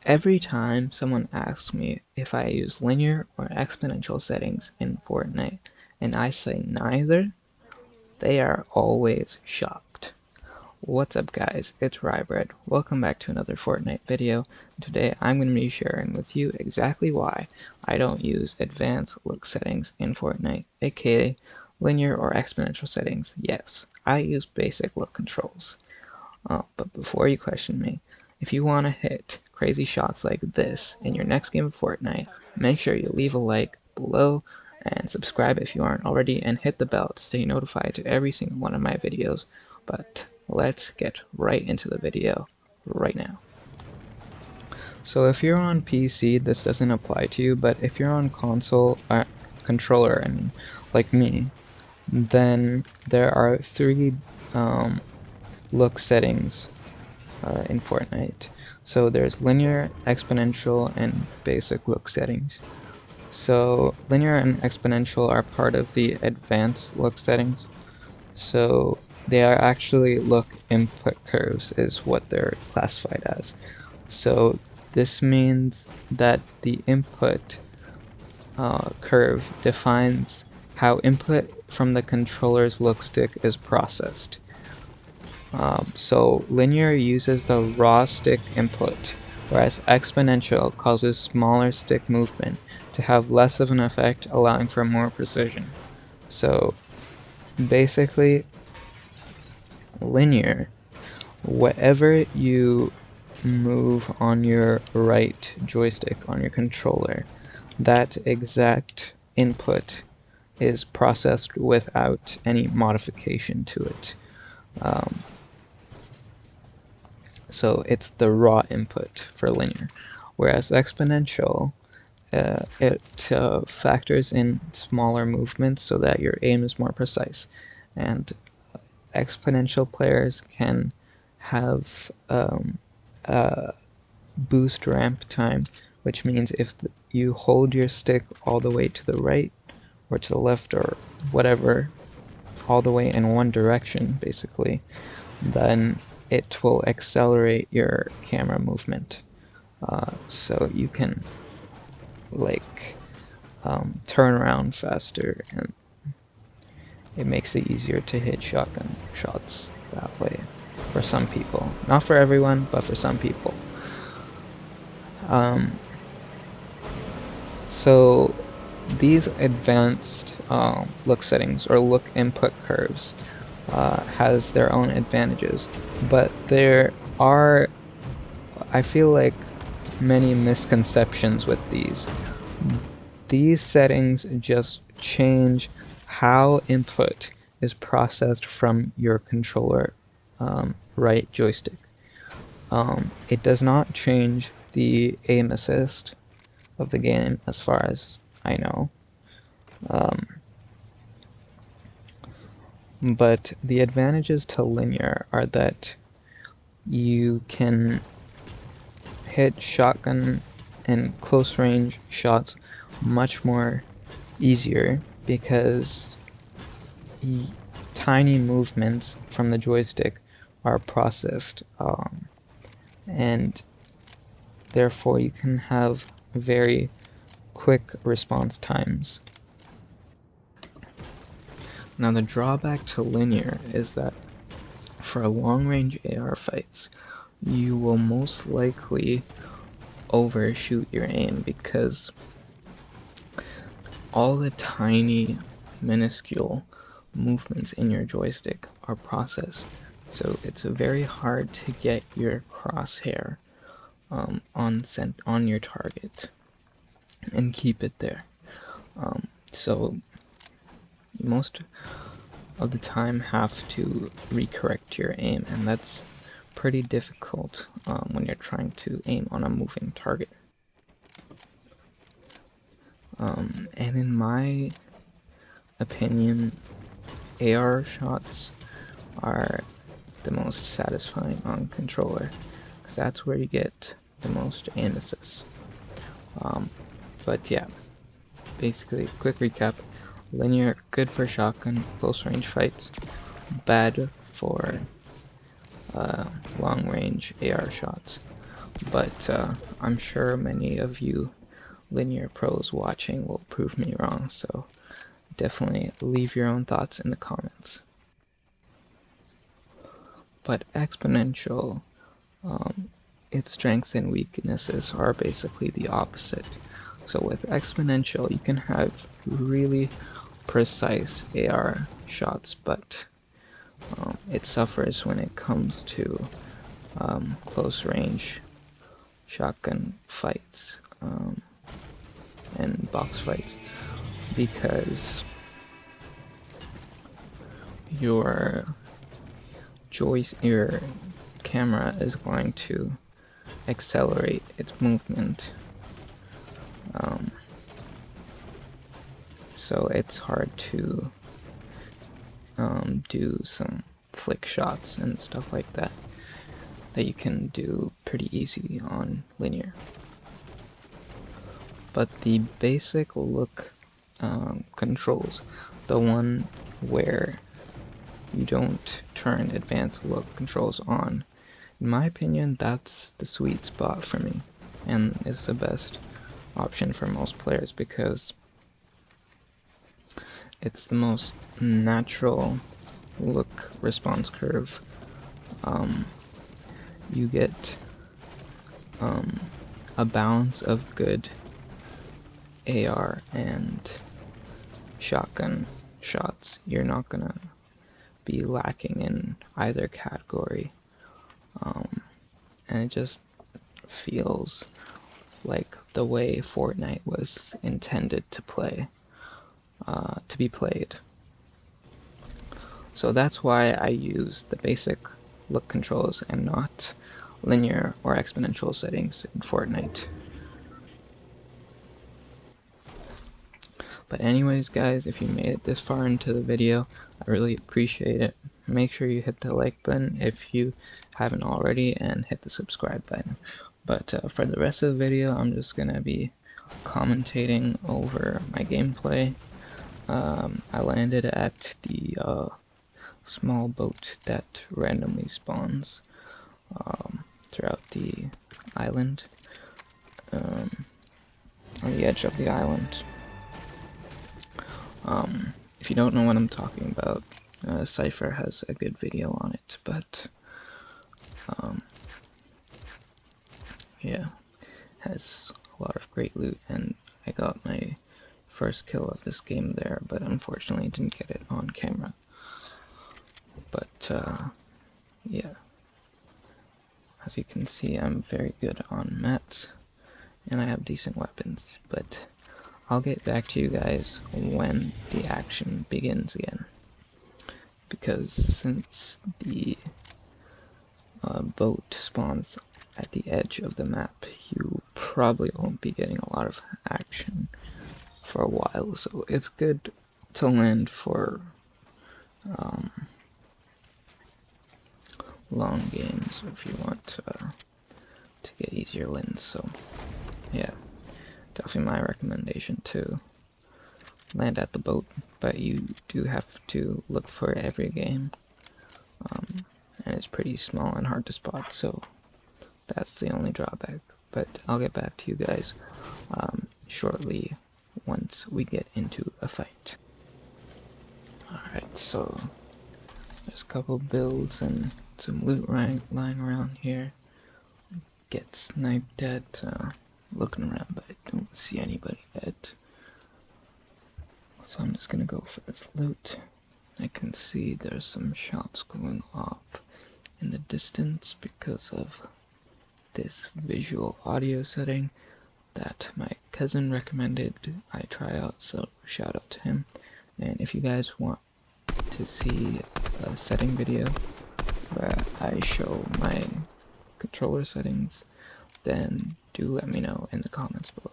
Every time someone asks me if I use linear or exponential settings in Fortnite, and I say neither, they are always shocked. What's up guys, it's Rybread. Welcome back to another Fortnite video. Today I'm going to be sharing with you exactly why I don't use advanced look settings in Fortnite, aka linear or exponential settings. Yes, I use basic look controls. But before you question me, if you want to hit crazy shots like this in your next game of Fortnite, make sure you leave a like below and subscribe if you aren't already, and hit the bell to stay notified to every single one of my videos. But let's get right into the video right now. So if you're on PC, this doesn't apply to you, but if you're on controller, like me, then there are three look settings in Fortnite. So there's linear, exponential, and basic look settings. So linear and exponential are part of the advanced look settings. So they are actually look input curves is what they're classified as. So this means that the input curve defines how input from the controller's look stick is processed. So linear uses the raw stick input, whereas exponential causes smaller stick movement to have less of an effect, allowing for more precision. So basically, linear, whatever you move on your right joystick on your controller, that exact input is processed without any modification to it. So it's the raw input for linear, whereas exponential, it factors in smaller movements so that your aim is more precise, and exponential players can have boost ramp time, which means if you hold your stick all the way to the right or to the left or whatever, all the way in one direction basically, then it will accelerate your camera movement, so you can turn around faster, and it makes it easier to hit shotgun shots that way for some people. Not for everyone, but for some people. So these advanced look settings or look input curves has their own advantages, but there are, I feel like, many misconceptions with these. These settings just change how input is processed from your controller right joystick. It does not change the aim assist of the game as far as I know. But the advantages to linear are that you can hit shotgun and close range shots much more easier because tiny movements from the joystick are processed, and therefore you can have very quick response times. Now the drawback to linear is that for long-range AR fights, you will most likely overshoot your aim because all the tiny, minuscule movements in your joystick are processed. So it's very hard to get your crosshair on your target and keep it there. So most of the time have to recorrect your aim, and that's pretty difficult when you're trying to aim on a moving target. And in my opinion, AR shots are the most satisfying on controller, because that's where you get the most aim assist. But yeah, basically, quick recap: linear, good for shotgun, close range fights, bad for long range AR shots. but I'm sure many of you linear pros watching will prove me wrong, so definitely leave your own thoughts in the comments. But Exponential, its strengths and weaknesses are basically the opposite. So with Exponential, you can have really precise AR shots, but it suffers when it comes to close range shotgun fights and box fights, because your camera is going to accelerate its movement, so it's hard to do some flick shots and stuff like that you can do pretty easy on linear. But the basic look controls, the one where you don't turn advanced look controls on, in my opinion, that's the sweet spot for me, and it's the best option for most players because it's the most natural look response curve. You get a balance of good AR and shotgun shots. You're not gonna be lacking in either category, and it just feels like the way Fortnite was intended to be played. So that's why I use the basic look controls and not linear or exponential settings in Fortnite. But anyways, guys, if you made it this far into the video, I really appreciate it. Make sure you hit the like button if you haven't already, and hit the subscribe button. But for the rest of the video, I'm just gonna be commentating over my gameplay. I landed at the small boat that randomly spawns throughout the island, on the edge of the island. If you don't know what I'm talking about, Cypher has a good video on it, but yeah, has a lot of great loot, and I got my first kill of this game there, but unfortunately didn't get it on camera. But yeah, as you can see, I'm very good on mats, and I have decent weapons, but I'll get back to you guys when the action begins again, because since the boat spawns at the edge of the map, you probably won't be getting a lot of action for a while, so it's good to land for long games if you want to get easier wins. So yeah, definitely my recommendation to land at the boat, but you do have to look for every game, and it's pretty small and hard to spot, so that's the only drawback. But I'll get back to you guys shortly once we get into a fight. Alright, so there's a couple builds and some loot lying around here. Get sniped at, looking around, but I don't see anybody yet. So I'm just gonna go for this loot. I can see there's some shops going off in the distance because of this visual audio setting that my cousin recommended I try out, so shout out to him. And if you guys want to see a setting video where I show my controller settings, then do let me know in the comments below.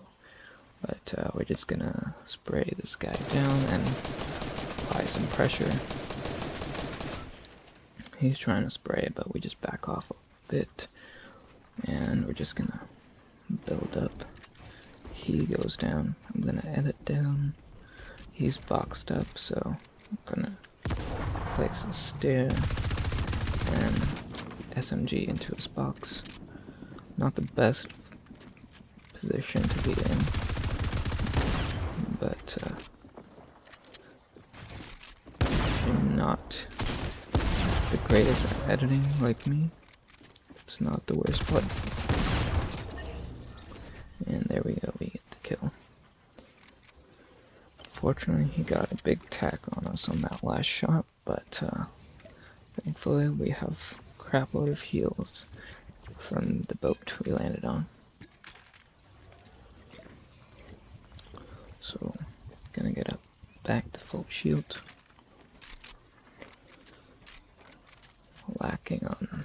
But we're just gonna spray this guy down and apply some pressure. He's trying to spray, but we just back off a bit, and we're just gonna build up. He goes down, I'm gonna edit down. He's boxed up, so I'm gonna place a stair and SMG into his box. Not the best position to be in, but I'm not the greatest at editing like me. It's not the worst part. And there we go, we get the kill. Fortunately, he got a big tack on us on that last shot, but thankfully we have a crap load of heals from the boat we landed on. So, gonna get up back to full shield. Lacking on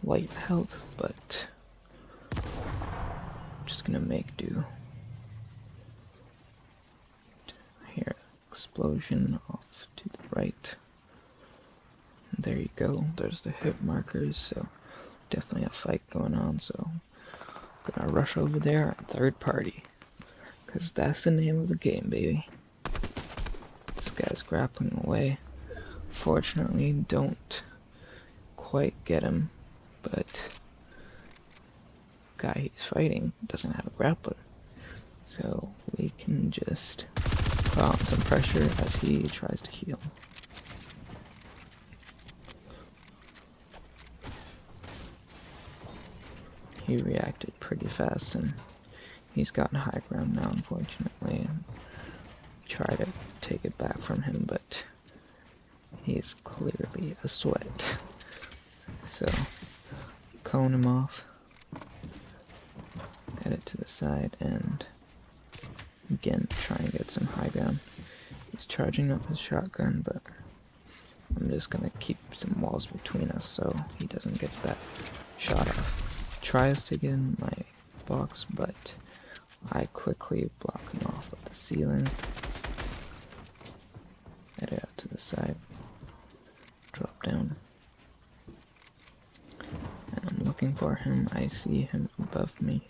light health, but just gonna make do. Here, explosion off to the right. And there you go, there's the hit markers, so definitely a fight going on, so gonna rush over there at third party. Cause that's the name of the game, baby. This guy's grappling away. Fortunately, don't quite get him, but guy he's fighting doesn't have a grappler, so we can just put on some pressure as he tries to heal. He reacted pretty fast, and he's gotten high ground now, unfortunately, and try to take it back from him, but he's clearly a sweat. So, cone him off, get it to the side, and again, try and get some high ground. He's charging up his shotgun, but I'm just gonna keep some walls between us so he doesn't get that shot off. Tries to get in my box, but I quickly block him off with the ceiling. Get it out to the side. Drop down. And I'm looking for him. I see him above me.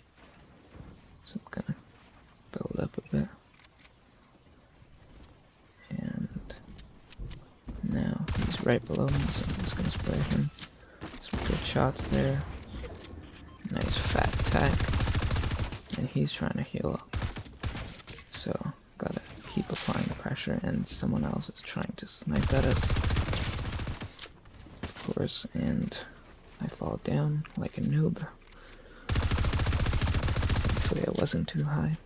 So I'm gonna build up a bit. And now he's right below me, so I'm just gonna spray him. Some good shots there. Nice fat attack. And he's trying to heal up. So gotta keep applying the pressure, and someone else is trying to snipe at us. Of course, and I fall down like a noob. Hopefully I wasn't too high.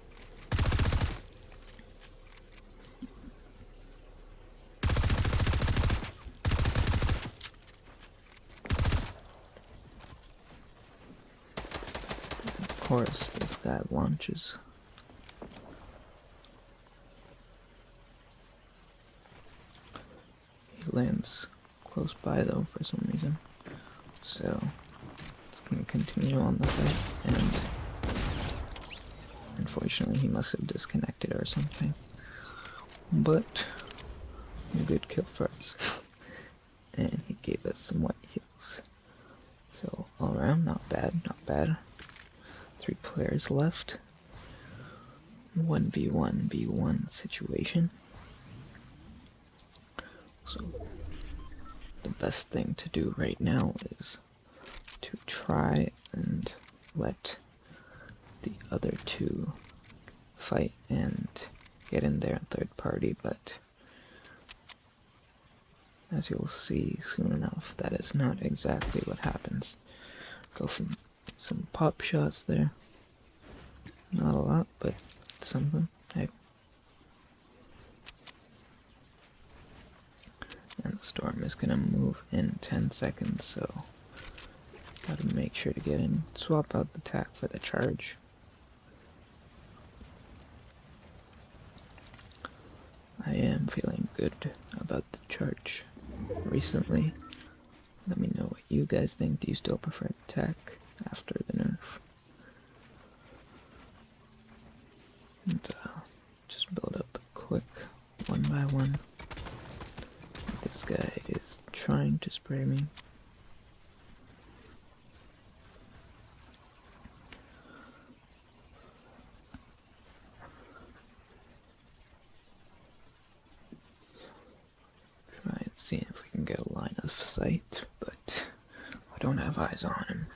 Of course, this guy launches. He lands close by though for some reason. So it's gonna continue on the fight, and unfortunately he must have disconnected or something. But a good kill for us. And he gave us some white heals. So all around, not bad, not bad. 3 players left. 1v1v1 situation. So the best thing to do right now is to try and let the other two fight and get in there in third party, but as you'll see soon enough, that is not exactly what happens. Go for some pop shots there. Not a lot, but something. Hey. And the storm is gonna move in 10 seconds, so gotta make sure to get in. Swap out the tack for the charge. I am feeling good about the charge recently. Let me know what you guys think. Do you still prefer the tack after the nerf? And just build up quick, one by one. This guy is trying to spray me. Try and see if we can get a line of sight, but I don't have eyes on him.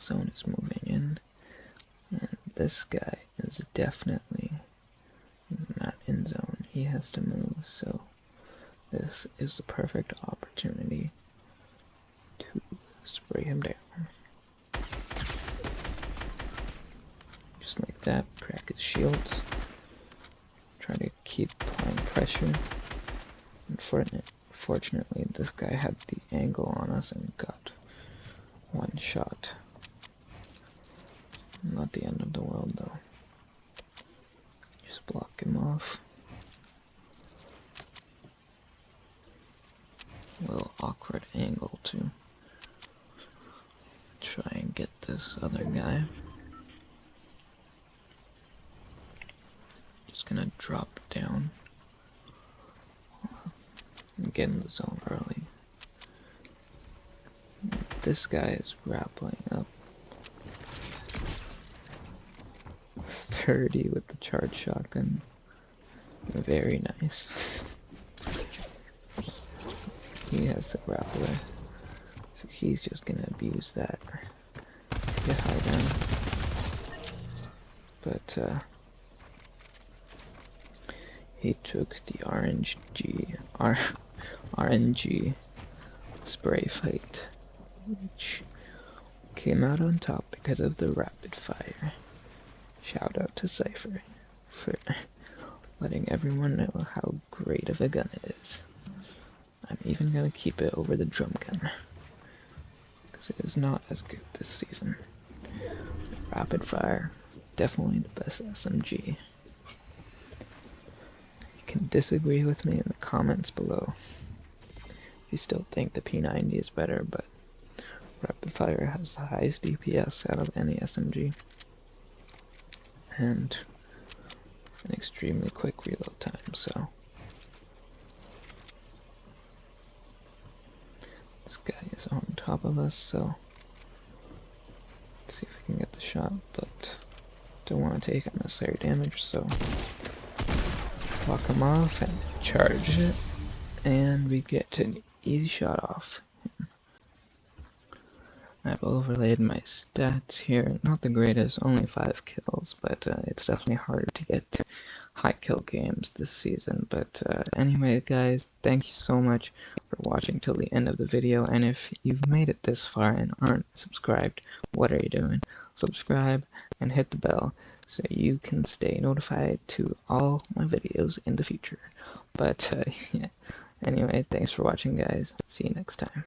zone is moving in, and this guy is definitely not in zone. He has to move, so this is the perfect opportunity to spray him down. Just like that, crack his shields. Try to keep applying pressure. Fortunately, this guy had the angle on us and got one shot. Not the end of the world though. Just block him off. A little awkward angle to try and get this other guy. Just gonna drop down and get in the zone early. This guy is grappling up. 30 with the charge shotgun. Very nice. He has the grappler, so he's just gonna abuse that. Get high down. But he took the RNG spray fight, which came out on top because of the rapid fire. Shout out to Cypher for letting everyone know how great of a gun it is. I'm even gonna keep it over the drum gun, because it is not as good this season. Rapid fire is definitely the best SMG. You can disagree with me in the comments below if you still think the P90 is better, but rapid fire has the highest DPS out of any SMG and an extremely quick reload time, so this guy is on top of us, so let's see if we can get the shot, but don't want to take unnecessary damage, so block him off and charge it, and we get an easy shot off. I've overlaid my stats here, not the greatest, only 5 kills, but it's definitely harder to get high kill games this season. But anyway guys, thank you so much for watching till the end of the video, and if you've made it this far and aren't subscribed, what are you doing? Subscribe and hit the bell so you can stay notified to all my videos in the future. But yeah, anyway, thanks for watching guys, see you next time.